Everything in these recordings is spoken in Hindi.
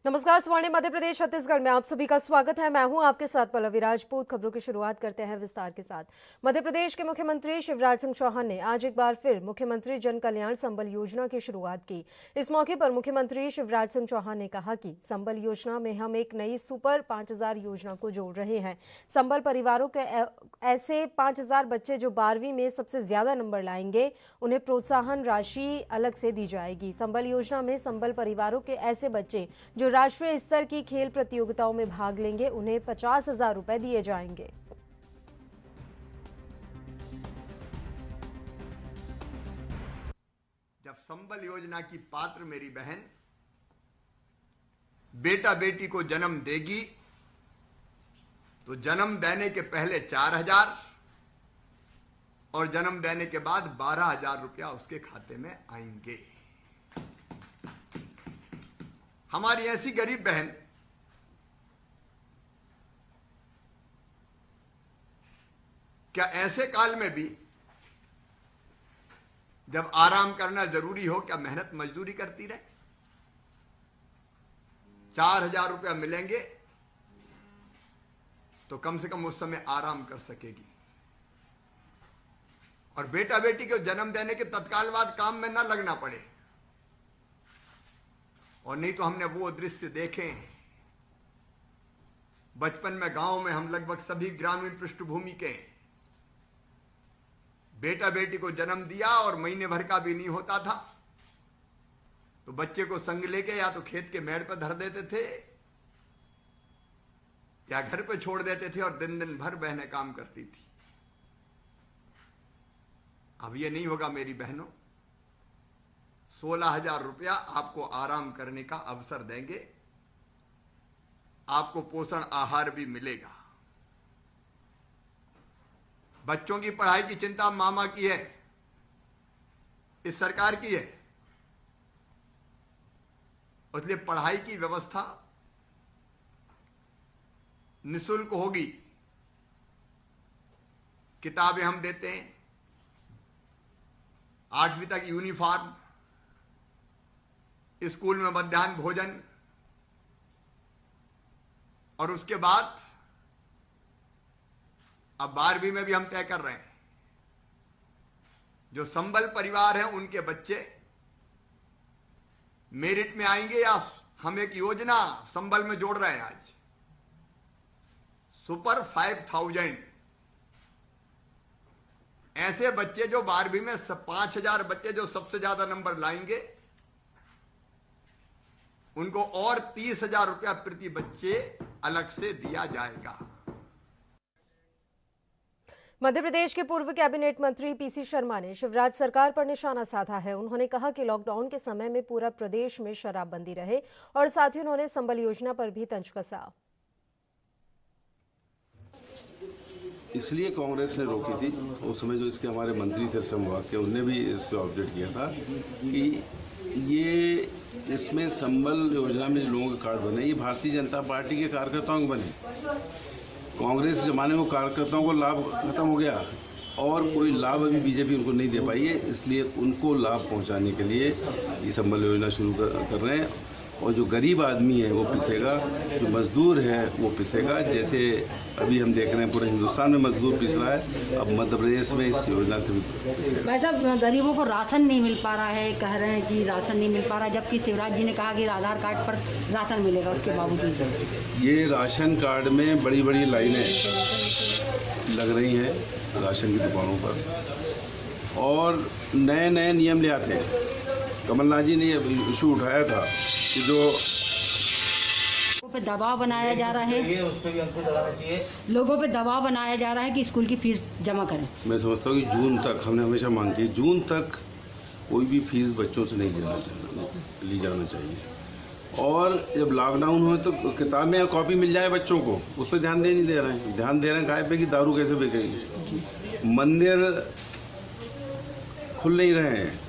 नमस्कार। स्वर्णिम मध्य प्रदेश छत्तीसगढ़ में आप सभी का स्वागत है। मैं हूं आपके साथ पल्लवी राजपूत। खबरों की शुरुआत करते हैं विस्तार के साथ। मध्य प्रदेश के मुख्यमंत्री शिवराज सिंह चौहान ने आज एक बार फिर मुख्यमंत्री जन कल्याण संबल योजना की शुरुआत की। इस मौके पर मुख्यमंत्री शिवराज सिंह चौहान ने कहा कि संबल योजना में हम एक नई सुपर 5000 योजना को जोड़ रहे हैं। संबल परिवारों के ऐसे 5000 बच्चे जो 12वीं में सबसे ज्यादा नंबर लाएंगे, उन्हें प्रोत्साहन राशि अलग से दी जाएगी। संबल योजना में संबल परिवारों के ऐसे बच्चे जो राष्ट्रीय स्तर की खेल प्रतियोगिताओं में भाग लेंगे, उन्हें 50,000 रुपए दिए जाएंगे। जब संबल योजना की पात्र मेरी बहन बेटा बेटी को जन्म देगी तो जन्म देने के पहले 4,000 और जन्म देने के बाद 12,000 रुपया उसके खाते में आएंगे। हमारी ऐसी गरीब बहन क्या ऐसे काल में भी जब आराम करना जरूरी हो, क्या मेहनत मजदूरी करती रहे? 4,000 रुपया मिलेंगे तो कम से कम उस समय आराम कर सकेगी। और बेटा बेटी को जन्म देने के तत्काल बाद काम में ना लगना पड़े। और नहीं तो हमने वो दृश्य देखे हैं बचपन में, गांव में हम लगभग सभी ग्रामीण पृष्ठभूमि के बेटा बेटी को जन्म दिया और महीने भर का भी नहीं होता था तो बच्चे को संग लेके या तो खेत के मेड़ पर धर देते थे या घर पे छोड़ देते थे और दिन दिन भर बहनें काम करती थी। अब ये नहीं होगा मेरी बहनों। 16,000 रुपया आपको आराम करने का अवसर देंगे। आपको पोषण आहार भी मिलेगा। बच्चों की पढ़ाई की चिंता मामा की है, इस सरकार की है। इसलिए पढ़ाई की व्यवस्था निःशुल्क होगी। किताबें हम देते हैं, 8वीं तक यूनिफॉर्म, स्कूल में मध्याह्न भोजन, और उसके बाद अब 12वीं में भी हम तय कर रहे हैं जो संबल परिवार हैं उनके बच्चे मेरिट में आएंगे या हम एक योजना संबल में जोड़ रहे हैं आज, सुपर 5,000। ऐसे बच्चे जो 12वीं में 5,000 बच्चे जो सबसे ज्यादा नंबर लाएंगे उनको और 30,000 रुपया प्रति बच्चे अलग से दिया जाएगा। मध्य प्रदेश के पूर्व कैबिनेट मंत्री पीसी शर्मा ने शिवराज सरकार पर निशाना साधा है। उन्होंने कहा कि लॉकडाउन के समय में पूरा प्रदेश में शराबबंदी रहे और साथ ही उन्होंने संबल योजना पर भी तंज कसा। इसलिए कांग्रेस ने रोकी थी उस समय, जो इसके हमारे मंत्री थे श्रम विभाग के, उनने भी इस पर ऑब्जेक्ट किया था कि ये इसमें संबल योजना में लोगों के कार्ड बने, ये भारतीय जनता पार्टी के कार्यकर्ताओं के बने। कांग्रेस जमाने में कार्यकर्ताओं को लाभ खत्म हो गया और कोई लाभ अभी बीजेपी उनको नहीं दे पाई है, इसलिए उनको लाभ पहुंचाने के लिए ये संबल योजना शुरू कर रहे हैं। और जो गरीब आदमी है वो पिसेगा, जो मजदूर है वो पिसेगा। जैसे अभी हम देख रहे हैं पूरे हिंदुस्तान में मजदूर पिस रहा है, अब मध्य प्रदेश में इस योजना से भी पिसेगा। भाई साहब, गरीबों को राशन नहीं मिल पा रहा है, कह रहे हैं कि राशन नहीं मिल पा रहा, जबकि शिवराज जी ने कहा कि आधार कार्ड पर राशन मिलेगा। उसके बावजूद ये राशन कार्ड में बड़ी बड़ी लाइनें लग रही हैं राशन की दुकानों पर और नए नए नियम ले आते हैं। कमलनाथ जी ने इशू उठाया था कि जो पे दबाव बनाया जा रहा है, लोगों पे दबाव बनाया जा रहा है कि स्कूल की फीस जमा करें। मैं समझता हूँ कि जून तक, हमने हमेशा मांग की, जून तक कोई भी फीस बच्चों से नहीं ली जाना चाहिए। और जब लॉकडाउन हो तो किताबें या कॉपी मिल जाए बच्चों को, उस पर ध्यान नहीं दे रहे हैं। ध्यान दे रहे हैं काय पे कि दारू कैसे बिकेगी। मंदिर खुल नहीं रहे हैं,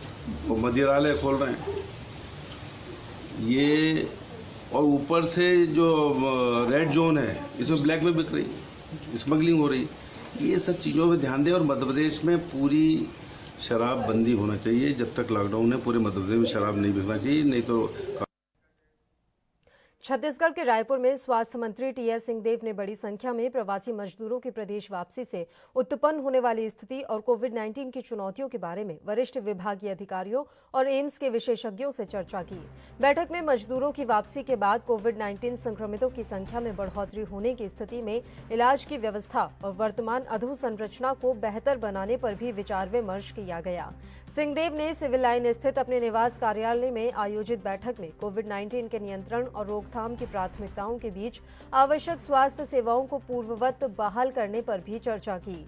वो मदिरालय खोल रहे हैं ये, और ऊपर से जो रेड जोन है इसमें ब्लैक में बिक रही, स्मगलिंग हो रही। ये सब चीज़ों पे ध्यान दें और मध्य प्रदेश में पूरी शराब बंदी होना चाहिए। जब तक लॉकडाउन है पूरे मध्य प्रदेश में शराब नहीं बिकना चाहिए, नहीं तो छत्तीसगढ़ के रायपुर में स्वास्थ्य मंत्री टीएस सिंहदेव ने बड़ी संख्या में प्रवासी मजदूरों की प्रदेश वापसी से उत्पन्न होने वाली स्थिति और कोविड-19 की चुनौतियों के बारे में वरिष्ठ विभागीय अधिकारियों और एम्स के विशेषज्ञों से चर्चा की। बैठक में मजदूरों की वापसी के बाद कोविड-19 संक्रमितों की संख्या में बढ़ोतरी होने की स्थिति में इलाज की व्यवस्था और वर्तमान अधोसंरचना को बेहतर बनाने पर भी विचार विमर्श किया गया। सिंहदेव ने सिविल लाइन स्थित अपने निवास कार्यालय में आयोजित बैठक में कोविड-19 के नियंत्रण और रोकथाम की प्राथमिकताओं के बीच आवश्यक स्वास्थ्य सेवाओं को पूर्ववत बहाल करने पर भी चर्चा की।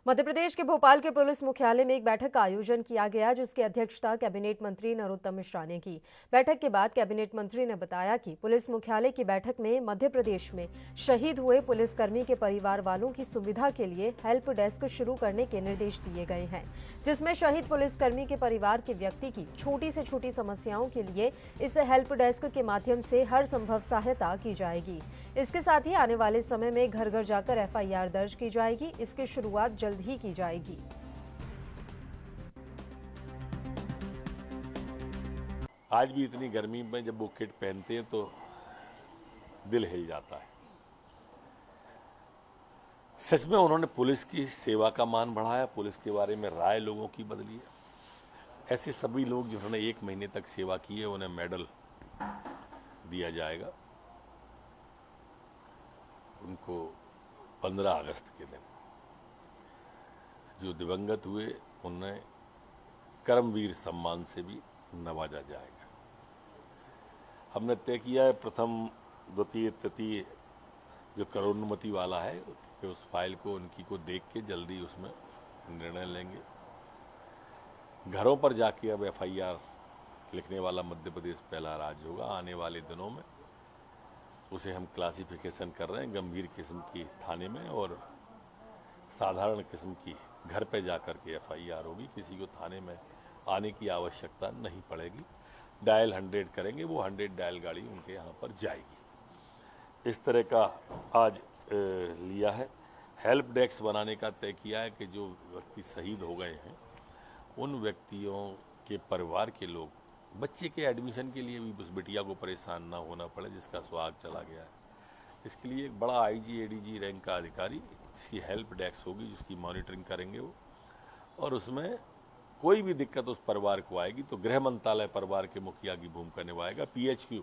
मध्य प्रदेश के भोपाल के पुलिस मुख्यालय में एक बैठक का आयोजन किया गया, जिसकी अध्यक्षता कैबिनेट मंत्री नरोत्तम मिश्रा ने की। बैठक के बाद कैबिनेट मंत्री ने बताया कि पुलिस मुख्यालय की बैठक में मध्य प्रदेश में शहीद हुए पुलिसकर्मी के परिवार वालों की सुविधा के लिए हेल्प डेस्क शुरू करने के निर्देश दिए गए हैं, जिसमें शहीद पुलिसकर्मी के परिवार के व्यक्ति की छोटी से छोटी समस्याओं के लिए इस हेल्प डेस्क के माध्यम से हर संभव सहायता की जाएगी। इसके साथ ही आने वाले समय में घर घर जाकर एफआईआर दर्ज की जाएगी। इसकी शुरुआत जल्द ही की जाएगी। आज भी इतनी गर्मी में जब वो किट पहनते हैं तो दिल हिल जाता है। सच में उन्होंने पुलिस की सेवा का मान बढ़ाया, पुलिस के बारे में राय लोगों की बदली है। ऐसे सभी लोग जिन्होंने 1 महीने तक सेवा की है उन्हें मेडल दिया जाएगा। उनको 15 अगस्त के दिन जो दिवंगत हुए उन्हें कर्मवीर सम्मान से भी नवाजा जाएगा। हमने तय किया है प्रथम द्वितीय तृतीय जो करोड़ोन्नति वाला है कि उस फाइल को उनकी को देख के जल्दी उसमें निर्णय लेंगे। घरों पर जाके अब एफआईआर लिखने वाला मध्य प्रदेश पहला राज्य होगा। आने वाले दिनों में उसे हम क्लासिफिकेशन कर रहे हैं, गंभीर किस्म की थाने में और साधारण किस्म की घर पे जाकर के एफआईआर होगी। किसी को थाने में आने की आवश्यकता नहीं पड़ेगी। डायल 100 करेंगे, वो 100 डायल गाड़ी उनके यहाँ पर जाएगी। इस तरह का आज लिया है। हेल्प डेस्क बनाने का तय किया है कि जो व्यक्ति शहीद हो गए हैं उन व्यक्तियों के परिवार के लोग, बच्चे के एडमिशन के लिए भी उस बिटिया को परेशान ना होना पड़े जिसका सुहाग चला गया है। इसके लिए एक बड़ा आईजी एडीजी रैंक का अधिकारी इसकी हेल्प डेस्क होगी जिसकी मॉनिटरिंग करेंगे वो, और उसमें कोई भी दिक्कत उस परिवार को आएगी तो गृह मंत्रालय परिवार के मुखिया की भूमिका निभाएगा। पीएचक्यू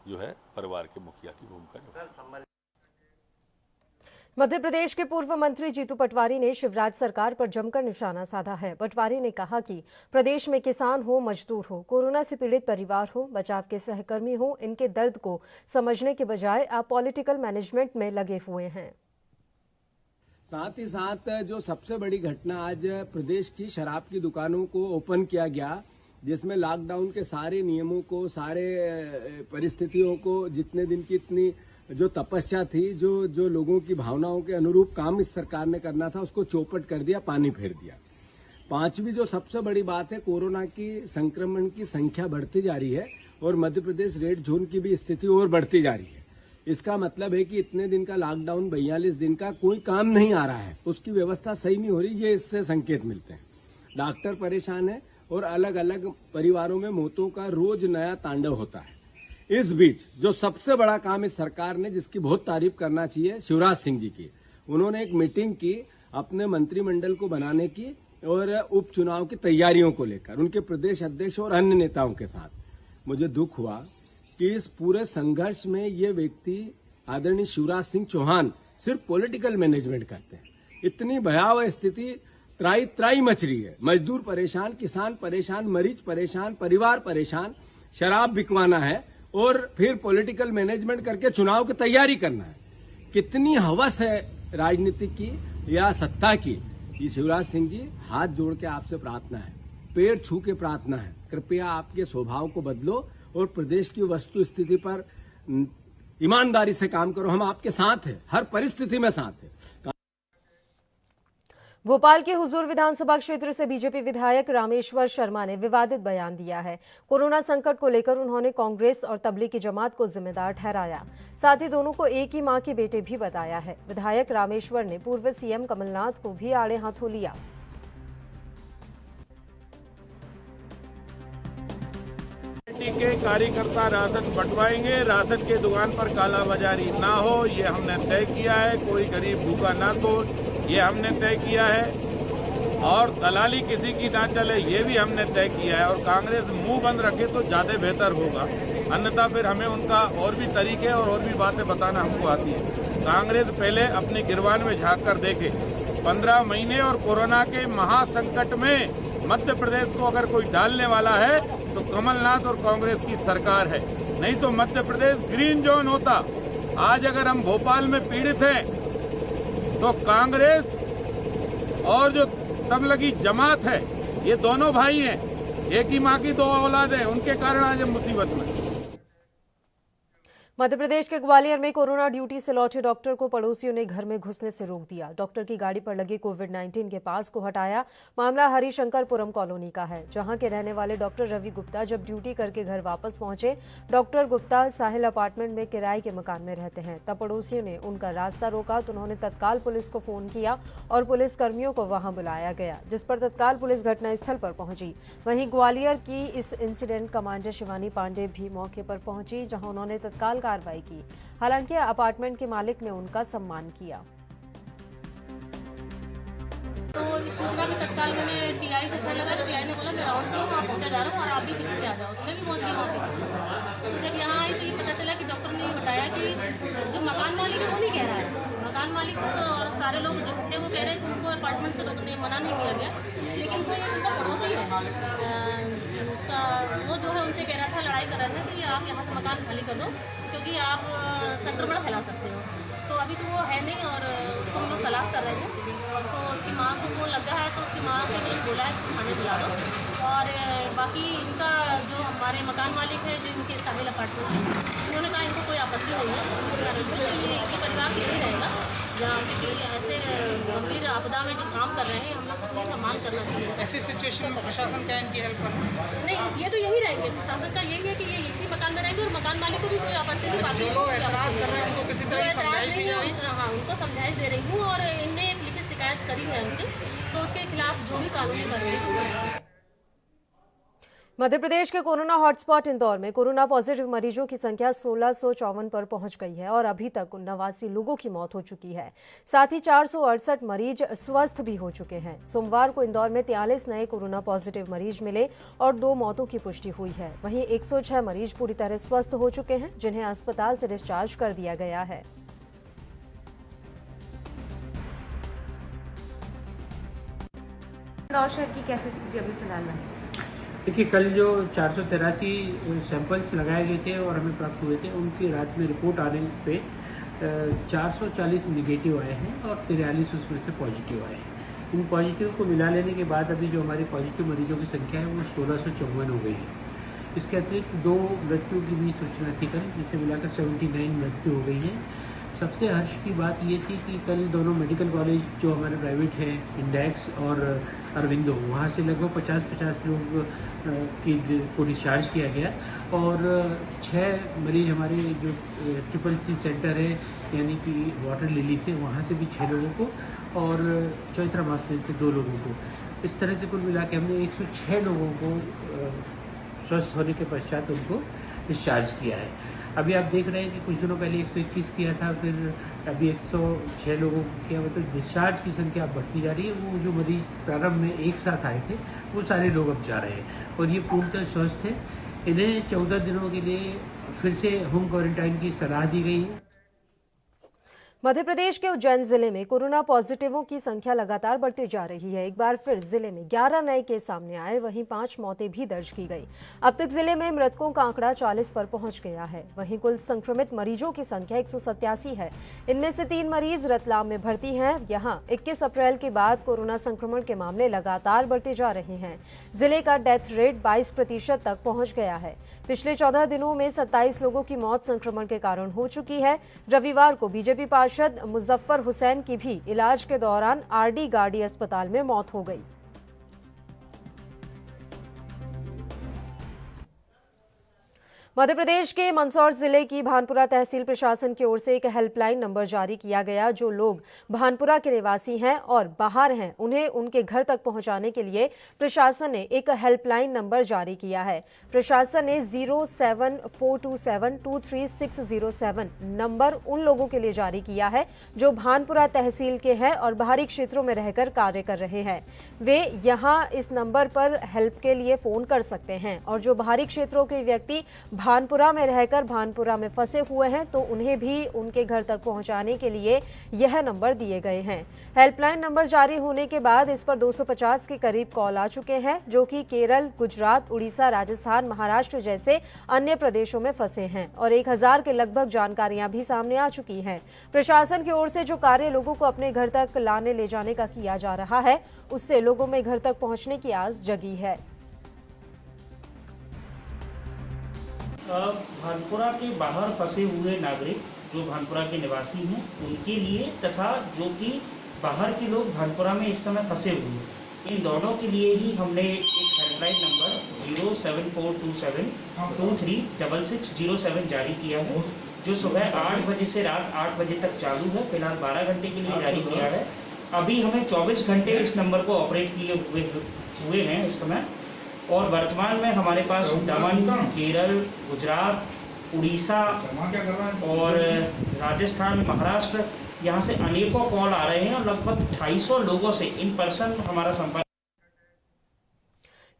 जो है परिवार के मुखिया की भूमिका निभाएगा। मध्य प्रदेश के पूर्व मंत्री जीतू पटवारी ने शिवराज सरकार पर जमकर निशाना साधा है। पटवारी ने कहा कि प्रदेश में किसान हो, मजदूर हो, कोरोना से पीड़ित परिवार हो, बचाव के सहकर्मी हो, इनके दर्द को समझने के बजाय आप पॉलिटिकल मैनेजमेंट में लगे हुए हैं। साथ ही साथ जो सबसे बड़ी घटना आज प्रदेश की शराब की दुकानों को ओपन किया गया, जिसमें लॉकडाउन के सारे नियमों को, सारे परिस्थितियों को, जितने दिन की इतनी जो तपस्या थी, जो लोगों की भावनाओं के अनुरूप काम इस सरकार ने करना था, उसको चौपट कर दिया, पानी फेर दिया। पांचवी जो सबसे बड़ी बात है, कोरोना की संक्रमण की संख्या बढ़ती जा रही है और मध्य प्रदेश रेड जोन की भी स्थिति और बढ़ती जा रही है। इसका मतलब है कि इतने दिन का लॉकडाउन, 42 दिन का कोई काम नहीं आ रहा है, उसकी व्यवस्था सही नहीं हो रही, ये इससे संकेत मिलते हैं। डॉक्टर परेशान है और अलग अलग परिवारों में मौतों का रोज नया तांडव होता है। इस बीच जो सबसे बड़ा काम इस सरकार ने, जिसकी बहुत तारीफ करना चाहिए, शिवराज सिंह जी की, उन्होंने एक मीटिंग की अपने मंत्रिमंडल को बनाने की और उपचुनाव की तैयारियों को लेकर उनके प्रदेश अध्यक्ष और अन्य नेताओं के साथ। मुझे दुख हुआ कि इस पूरे संघर्ष में ये व्यक्ति आदरणीय शिवराज सिंह चौहान सिर्फ पॉलिटिकल मैनेजमेंट करते हैं। इतनी भयावह स्थिति त्राई मच रही है, मजदूर परेशान, किसान परेशान, मरीज परेशान, परिवार परेशान, शराब बिकवाना है और फिर पॉलिटिकल मैनेजमेंट करके चुनाव की तैयारी करना है। कितनी हवस है राजनीति की या सत्ता की। ये शिवराज सिंह जी, हाथ जोड़ के आपसे प्रार्थना है, पैर छू के प्रार्थना है, कृपया आपके स्वभाव को बदलो और प्रदेश की वस्तु स्थिति पर ईमानदारी से काम करो। हम आपके साथ हैं, हर परिस्थिति में साथ हैं। भोपाल के हुजूर विधानसभा क्षेत्र से बीजेपी विधायक रामेश्वर शर्मा ने विवादित बयान दिया है। कोरोना संकट को लेकर उन्होंने कांग्रेस और तबलीगी जमात को जिम्मेदार ठहराया, साथ ही दोनों को एक ही मां के बेटे भी बताया है। विधायक रामेश्वर ने पूर्व सीएम कमलनाथ को भी आड़े हाथों लिया। पार्टी के कार्यकर्ता राशन बंटवाएंगे, राशन के दुकान पर कालाबाजारी ना हो, ये हमने तय किया है। कोई गरीब भूखा ना तो, ये हमने तय किया है। और दलाली किसी की ना चले, ये भी हमने तय किया है। और कांग्रेस मुंह बंद रखे तो ज्यादा बेहतर होगा, अन्यथा फिर हमें उनका और भी तरीके और भी बातें बताना हमको आती है। कांग्रेस पहले अपने गिरबान में झांक कर देखे। 15 महीने और कोरोना के महासंकट में मध्य प्रदेश को अगर कोई डालने वाला है तो कमलनाथ और कांग्रेस की सरकार है, नहीं तो मध्य प्रदेश ग्रीन जोन होता। आज अगर हम भोपाल में पीड़ित हैं तो कांग्रेस और जो तबलगी जमात है, ये दोनों भाई हैं, एक ही माँ की 2 औलाद हैं, उनके कारण आज हम मुसीबत में। मध्य प्रदेश के ग्वालियर में कोरोना ड्यूटी से लौटे डॉक्टर को पड़ोसियों ने घर में घुसने से रोक दिया। डॉक्टर की गाड़ी पर लगे कोविड-19 के पास को हटाया। मामला हरिशंकरपुरम कॉलोनी का है, जहां के रहने वाले डॉक्टर रवि गुप्ता जब ड्यूटी करके घर वापस पहुंचे। डॉक्टर गुप्ता साहिल अपार्टमेंट में किराए के मकान में रहते हैं। तब पड़ोसियों ने उनका रास्ता रोका तो उन्होंने तत्काल पुलिस को फोन किया और पुलिस कर्मियों को वहां बुलाया गया, जिस पर तत्काल पुलिस घटनास्थल पर पहुंची। वहीं ग्वालियर की इस इंसिडेंट कमांडर शिवानी पांडे भी मौके पर पहुंची, जहां उन्होंने तत्काल कार्रवाई की। हालांकि अपार्टमेंट के मालिक ने उनका सम्मान किया। तो इस सूचना में तत्काल मैंने टीआई को फोन लगाया तो टीआई ने बोला मैं राउंड पे हूँ, वहाँ पहुँचा जा रहा हूँ और आप भी पीछे से आ जाओ। तो मैं भी पहुँच गई वहाँ पीछे से। तो जब यहाँ आई तो ये पता चला कि डॉक्टर ने बताया कि जो मकान मालिक है वो नहीं कह रहा है, मकान मालिक और सारे लोग जो थे वो कह रहे हैं कि उनको अपार्टमेंट से रोकने मना नहीं किया गया, लेकिन कोई उनका पड़ोसी है, उसका वो जो है उनसे कह रहा था, लड़ाई कर रहा था कि आप यहाँ से मकान खाली कर दो क्योंकि आप संक्रमण फैला सकते हो। तो अभी तो वो है नहीं और उसको हम लोग तलाश कर रहे हैं। उसको उसकी माँ को फोन लगा है तो उसकी माँ से मैंने बोला है कि थाने बुला दो। और बाकी इनका जो हमारे मकान मालिक है, जो इनके साहिल अपार्टमेंट है, उन्होंने कहा इनको कोई आपत्ति नहीं है, ये परिवार यही रहेगा जहाँ क्योंकि ऐसे गंभीर आपदा में जो काम कर रहे हैं हम लोग को ये सम्मान करना चाहिए। ऐसी सिचुएशन में प्रशासन क्या इनकी हेल्प करना? नहीं, ये तो यही रहेंगे, प्रशासन का यही है कि ये इसी मकान में रहेंगे और मकान मालिक को भी कोई आपत्ति नहीं। बाकी जो लोग एतराज कर रहे हैं उनको किसी तरह की समझाइश दी जा रही है? हाँ, उनको समझाइश दे रही हूँ और इनने एक लिखित शिकायत करी है हमसे, तो उसके खिलाफ जो भी कानूनी कार्रवाई। मध्य प्रदेश के कोरोना हॉटस्पॉट इंदौर में कोरोना पॉजिटिव मरीजों की संख्या 1654 पर पहुंच गई है और अभी तक 89 लोगों की मौत हो चुकी है। साथ ही 468 मरीज स्वस्थ भी हो चुके हैं। सोमवार को इंदौर में 43 नए कोरोना पॉजिटिव मरीज मिले और 2 मौतों की पुष्टि हुई है। वहीं 106 मरीज पूरी तरह स्वस्थ हो चुके हैं, जिन्हें अस्पताल से डिस्चार्ज कर दिया गया है। इंदौर शहर की कैसी स्थिति अभी फिलहाल है? देखिए, कल जो 483 सैंपल्स लगाए गए थे और हमें प्राप्त हुए थे, उनकी रात में रिपोर्ट आने पे 440 निगेटिव आए हैं और 43 उसमें से पॉजिटिव आए हैं। इन पॉजिटिव को मिला लेने के बाद अभी जो हमारी पॉजिटिव मरीजों की संख्या है वो 1654 हो गई है। इसके अतिरिक्त 2 मृत्यु की भी सूचना थी कल, जिसे मिलाकर 79 मृत्यु हो गई है। सबसे हर्ष की बात ये थी कि कल दोनों मेडिकल कॉलेज जो हमारे प्राइवेट हैं, इंडेक्स और अरविंदो, वहाँ से लगभग 50 लोग को डिस्चार्ज किया गया और 6 मरीज हमारे जो CCC सेंटर है यानी कि वाटर लिली से, वहाँ से भी 6 लोगों को और चौथरा मास्टर से 2 लोगों को। इस तरह से कुल मिला के हमने 106 लोगों को स्वस्थ होने के पश्चात उनको डिस्चार्ज किया है। अभी आप देख रहे हैं कि कुछ दिनों पहले 121 किया था, फिर अभी 106 लोगों को किया। मतलब डिस्चार्ज की संख्या बढ़ती जा रही है। वो जो मरीज प्रारंभ में एक साथ आए थे वो सारे लोग अब जा रहे हैं और ये पूर्णतः स्वस्थ है। इन्हें 14 दिनों के लिए फिर से होम क्वारंटाइन की सलाह दी गई है। मध्य प्रदेश के उज्जैन जिले में कोरोना पॉजिटिवों की संख्या लगातार बढ़ती जा रही है। एक बार फिर जिले में 11 नए केस सामने आए, वहीं 5 मौतें भी दर्ज की गई। अब तक जिले में मृतकों का आंकड़ा 40 पर पहुंच गया है। वहीं कुल संक्रमित मरीजों की संख्या 187 है। इनमें से 3 मरीज रतलाम में भर्ती हैं। यहां 21 अप्रैल के बाद कोरोना संक्रमण के मामले लगातार बढ़ते जा रहे हैं। जिले का डेथ रेट 22% तक पहुंच गया है। पिछले 14 दिनों में 27 लोगों की मौत संक्रमण के कारण हो चुकी है। रविवार को बीजेपी पार्षद मुजफ्फर हुसैन की भी इलाज के दौरान आरडी गार्डी अस्पताल में मौत हो गई। मध्य प्रदेश के मंदसौर जिले की भानपुरा तहसील प्रशासन की ओर से एक हेल्पलाइन नंबर जारी किया गया। जो लोग भानपुरा के निवासी हैं और बाहर हैं, उन्हें उनके घर तक पहुंचाने के लिए प्रशासन ने एक हेल्पलाइन नंबर जारी किया है। प्रशासन ने 07427236607 नंबर उन लोगों के लिए जारी किया है जो भानपुरा तहसील के हैं और बाहरी क्षेत्रों में रहकर कार्य कर रहे हैं। वे यहां इस नंबर पर हेल्प के लिए फोन कर सकते हैं और जो बाहरी क्षेत्रों के व्यक्ति भानपुरा में रहकर भानपुरा में फंसे हुए हैं तो उन्हें भी उनके घर तक पहुंचाने के लिए यह नंबर दिए गए हैं। हेल्पलाइन नंबर जारी होने के बाद इस पर 250 के करीब कॉल आ चुके हैं जो कि केरल, गुजरात, उड़ीसा, राजस्थान, महाराष्ट्र जैसे अन्य प्रदेशों में फंसे हैं और 1000 के लगभग जानकारियां भी सामने आ चुकी हैं। प्रशासन की ओर से जो कार्य लोगों को अपने घर तक लाने ले जाने का किया जा रहा है, उससे लोगों में घर तक पहुंचने की आस जगी है। भानपुरा के बाहर फंसे हुए नागरिक जो भानपुरा के निवासी हैं उनके लिए तथा जो कि बाहर के लोग भानपुरा में इस समय फंसे हुए हैं, इन दोनों के लिए ही हमने एक हेल्पलाइन नंबर 07427236607 जारी किया है, जो सुबह 8 बजे से रात 8 बजे तक चालू है। फिलहाल 12 घंटे के लिए जारी किया है। अभी हमें 24 घंटे इस नंबर को ऑपरेट किए हुए हैं इस समय, और वर्तमान में हमारे पास दमन, केरल, गुजरात, उड़ीसा और राजस्थान, महाराष्ट्र, यहाँ से अनेकों कॉल आ रहे हैं और लगभग 250 लोगों से इन पर्सन हमारा संपर्क।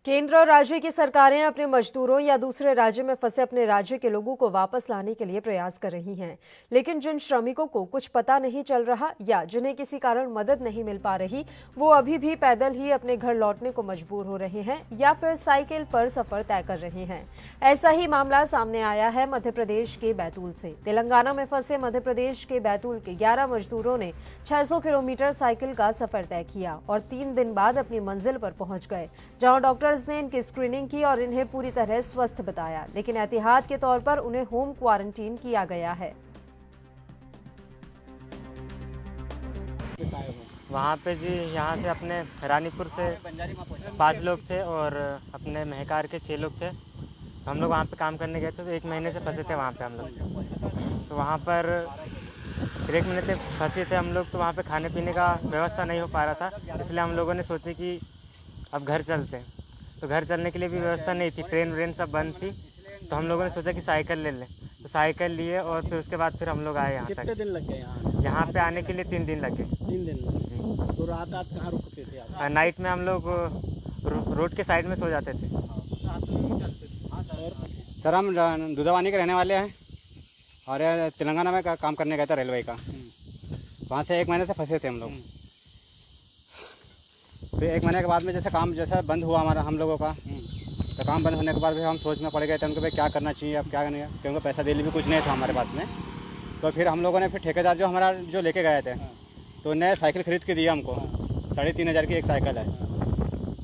केंद्र और राज्य की सरकारें अपने मजदूरों या दूसरे राज्य में फंसे अपने राज्य के लोगों को वापस लाने के लिए प्रयास कर रही हैं, लेकिन जिन श्रमिकों को कुछ पता नहीं चल रहा या जिन्हें किसी कारण मदद नहीं मिल पा रही, वो अभी भी पैदल ही अपने घर लौटने को मजबूर हो रहे हैं या फिर साइकिल पर सफर तय कर रहे हैं। ऐसा ही मामला सामने आया है मध्य प्रदेश के बैतूल से। तेलंगाना में फंसे मध्य प्रदेश के बैतूल के 11 मजदूरों ने 600 किलोमीटर साइकिल का सफर तय किया और 3 दिन बाद अपनी मंजिल पर पहुंच गए, जहां डॉक्टर ने इनकी स्क्रीनिंग की और इन्हें पूरी तरह स्वस्थ बताया, लेकिन एहतियात के तौर पर उन्हें होम क्वारंटीन किया गया है। वहाँ पे जी यहाँ से अपने रानीपुर से 5 लोग थे और अपने महकार के 6 लोग थे। हम लोग वहाँ पे काम करने गए थे, तो 1 महीने से फंसे थे वहाँ पे हम लोग। तो वहाँ पर 1 महीने से फंसे थे हम लोग, तो वहाँ पे खाने पीने का व्यवस्था नहीं हो पा रहा था, इसलिए हम लोगों ने सोचे कि अब घर चलते हैं। तो घर चलने के लिए भी व्यवस्था नहीं थी, ट्रेन व्रेन सब बंद थी, तो हम लोगों ने सोचा कि साइकिल ले लें। तो साइकिल लिए और फिर उसके बाद फिर हम लोग आए यहाँ तक। कितने दिन लग गए यहाँ पे आने के लिए 3 दिन लगे। 3 दिन जी। तो रात कहाँ रुकते थे आप? नाइट में हम लोग रोड के साइड में सो जाते थे। सर हम दुधावानी के रहने वाले हैं और तेलंगाना में काम करने गए थे रेलवे का। वहाँ से 1 महीने से फंसे थे हम लोग। फिर 1 महीने के बाद में काम जैसा बंद हुआ हमारा हम लोगों का, तो काम बंद होने के बाद भी हम सोच में पड़ गए थे उनको भाई क्या करना चाहिए, अब क्या करना है, क्योंकि पैसा देने भी कुछ नहीं था हमारे पास में। तो फिर हम लोगों ने फिर ठेकेदार जो हमारा जो लेके गए थे, तो नए साइकिल खरीद के दिया हमको। 3,500 की एक साइकिल है।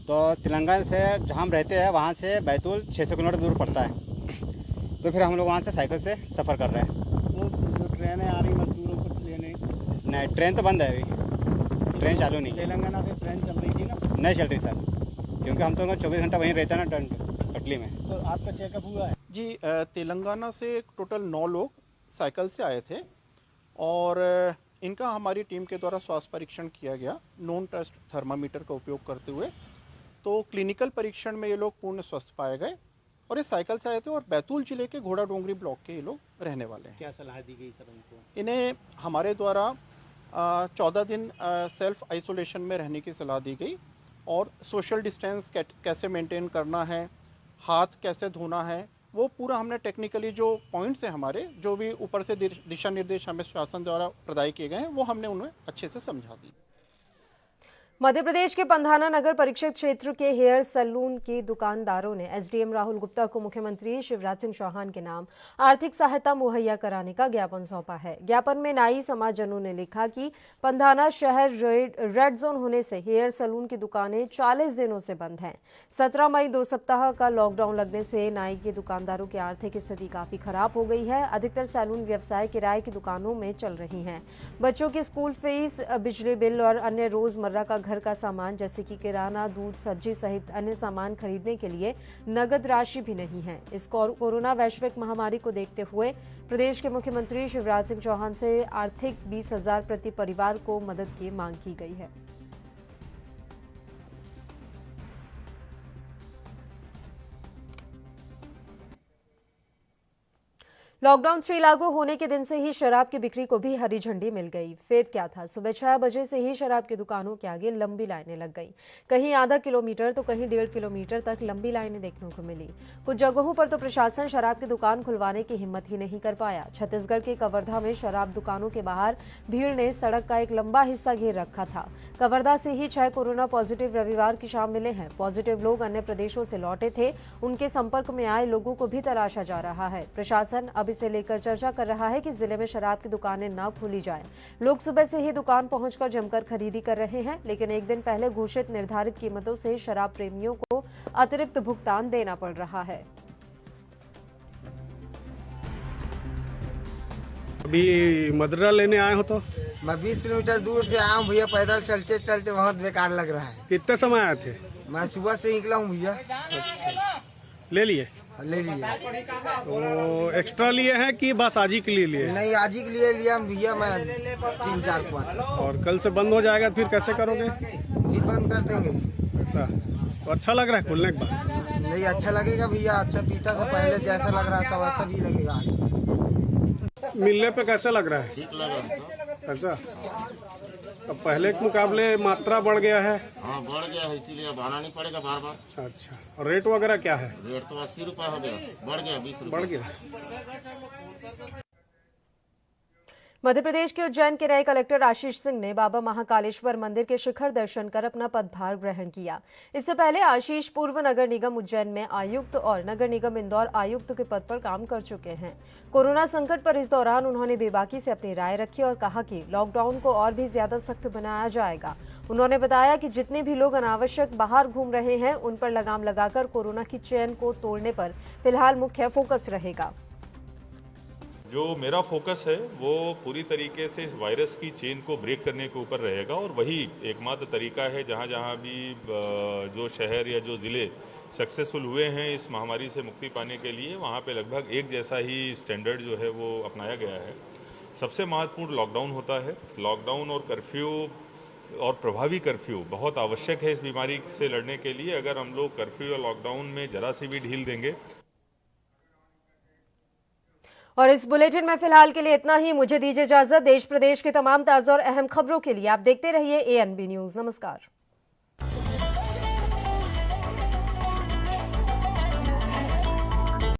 तो तेलंगाना से जहाँ हम रहते हैं वहाँ से बैतूल 600 किलोमीटर दूर पड़ता है। तो फिर हम लोग वहाँ से साइकिल से सफ़र कर रहे हैं। वो जो ट्रेनें आ रही मजदूरों को लेने? नहीं, ट्रेन तो बंद है अभी, ट्रेन चालू नहीं। तेलंगाना से ट्रेन चल रही थी ना? नहीं चल रही सर, क्योंकि हम तो 24 घंटा वहीं रहते हैं ना पटली में। तो आपका चेकअप हुआ है? जी, तेलंगाना से टोटल 9 लोग साइकिल से आए थे और इनका हमारी टीम के द्वारा स्वास्थ्य परीक्षण किया गया नॉन टेस्ट थर्मामीटर का उपयोग करते हुए। तो क्लिनिकल परीक्षण में ये लोग पूर्ण स्वस्थ पाए गए और ये साइकिल से आए थे और बैतूल जिले के घोड़ा डोंगरी ब्लॉक के ये लोग रहने वाले हैं। क्या सलाह दी गई सर उनको? इन्हें हमारे द्वारा 14 दिन सेल्फ आइसोलेशन में रहने की सलाह दी गई और सोशल डिस्टेंस कैसे मेंटेन करना है, हाथ कैसे धोना है, वो पूरा हमने टेक्निकली जो पॉइंट्स हैं हमारे, जो भी ऊपर से दिशा निर्देश हमें शासन द्वारा प्रदान किए गए हैं, वो हमने उन्हें अच्छे से समझा दी। मध्य प्रदेश के पंधाना नगर परिषद क्षेत्र के हेयर सैलून के दुकानदारों ने एसडीएम राहुल गुप्ता को मुख्यमंत्री शिवराज सिंह चौहान के नाम आर्थिक सहायता मुहैया कराने का ज्ञापन सौंपा है। ज्ञापन में नाई समाजजनों ने लिखा कि पंधाना शहर रेड जोन होने से हेयर सैलून की दुकानें 40 दिनों से बंद हैं। 17 मई 2 सप्ताह का लॉकडाउन लगने से नाई के दुकानदारों की आर्थिक स्थिति काफी खराब हो गई है। अधिकतर सैलून व्यवसाय किराए की दुकानों में चल रही हैं। बच्चों की स्कूल फीस, बिजली बिल और अन्य रोजमर्रा का घर का सामान जैसे कि किराना, दूध, सब्जी सहित अन्य सामान खरीदने के लिए नगद राशि भी नहीं है। इस कोरोना वैश्विक महामारी को देखते हुए प्रदेश के मुख्यमंत्री शिवराज सिंह चौहान से आर्थिक 20,000 प्रति परिवार को मदद की मांग की गई है। लॉकडाउन 3 लागू होने के दिन से ही शराब की बिक्री को भी हरी झंडी मिल गई। फेर क्या था, सुबह 6 बजे से ही शराब की दुकानों के आगे लंबी लाइनें लग गईं। कहीं आधा किलोमीटर तो कहीं 1.5 किलोमीटर तक लंबी लाइनें देखने को मिली। कुछ जगहों पर तो प्रशासन शराब की दुकान खुलवाने की हिम्मत ही नहीं कर पाया। छत्तीसगढ़ के कवर्धा में शराब दुकानों के बाहर भीड़ ने सड़क का एक लंबा हिस्सा घेर रखा था। कवर्धा से ही 6 कोरोना पॉजिटिव रविवार की शाम मिले हैं। पॉजिटिव लोग अन्य प्रदेशों से लौटे थे। उनके संपर्क में आए लोगों को भी तलाशा जा रहा है। प्रशासन अब इसे लेकर चर्चा कर रहा है कि जिले में शराब की दुकानें न खोली जाएं। लोग सुबह से ही दुकान पहुंचकर जमकर खरीदी कर रहे हैं, लेकिन एक दिन पहले घोषित निर्धारित कीमतों से शराब प्रेमियों को अतिरिक्त भुगतान देना पड़ रहा है। अभी मदरा लेने आए हो तो? मैं 20 किलोमीटर दूर से आया हूँ भैया, पैदल चलते चलते बहुत बेकार लग रहा है। कितने समय आए थे? मैं सुबह से निकला हूँ भैया। ले लिए? ले लिया। तो एक्स्ट्रा लिए हैं कि बस आज ही के लिए लिए? नहीं, आज ही के लिए लिया भैया मैं 3-4 क्वार्टर। और कल से बंद हो जाएगा, फिर कैसे करोगे? फिर बंद कर देंगे। ऐसा तो अच्छा लग रहा है खुलने के बाद? नहीं, अच्छा लगेगा भैया। अच्छा पीता था पहले, जैसा लग रहा था वैसा भी लगेगा। मिलने पे कैसा लग रहा है? ठीक लग रहा है। ऐसा अब पहले के मुकाबले मात्रा बढ़ गया है? हाँ, बढ़ गया है, इसीलिए अब आना नहीं पड़ेगा बार बार। अच्छा, और रेट वगैरह क्या है? रेट तो 80 रुपये हो गया, बढ़ गया 20 रुपये। बढ़ गया। मध्य प्रदेश के उज्जैन के नए कलेक्टर आशीष सिंह ने बाबा महाकालेश्वर मंदिर के शिखर दर्शन कर अपना पदभार ग्रहण किया। इससे पहले आशीष पूर्व नगर निगम उज्जैन में आयुक्त और नगर निगम इंदौर आयुक्त के पद पर काम कर चुके हैं। कोरोना संकट पर इस दौरान उन्होंने बेबाकी से अपनी राय रखी और कहा कि लॉकडाउन को और भी ज्यादा सख्त बनाया जाएगा। उन्होंने बताया कि जितने भी लोग अनावश्यक बाहर घूम रहे हैं उन पर लगाम लगाकर कोरोना की चेन को तोड़ने पर फिलहाल मुख्य फोकस रहेगा। जो मेरा फोकस है वो पूरी तरीके से इस वायरस की चेन को ब्रेक करने के ऊपर रहेगा और वही एकमात्र तरीका है जहाँ भी जो शहर या जो ज़िले सक्सेसफुल हुए हैं इस महामारी से मुक्ति पाने के लिए, वहाँ पे लगभग एक जैसा ही स्टैंडर्ड जो है वो अपनाया गया है। सबसे महत्वपूर्ण लॉकडाउन होता है। लॉकडाउन और कर्फ्यू और प्रभावी कर्फ्यू बहुत आवश्यक है इस बीमारी से लड़ने के लिए। अगर हम लोग कर्फ्यू या लॉकडाउन में जरा सी भी ढील देंगे। और इस बुलेटिन में फिलहाल के लिए इतना ही। मुझे दीजिए इजाजत। देश प्रदेश के तमाम ताजा और अहम खबरों के लिए आप देखते रहिए ANB न्यूज। नमस्कार।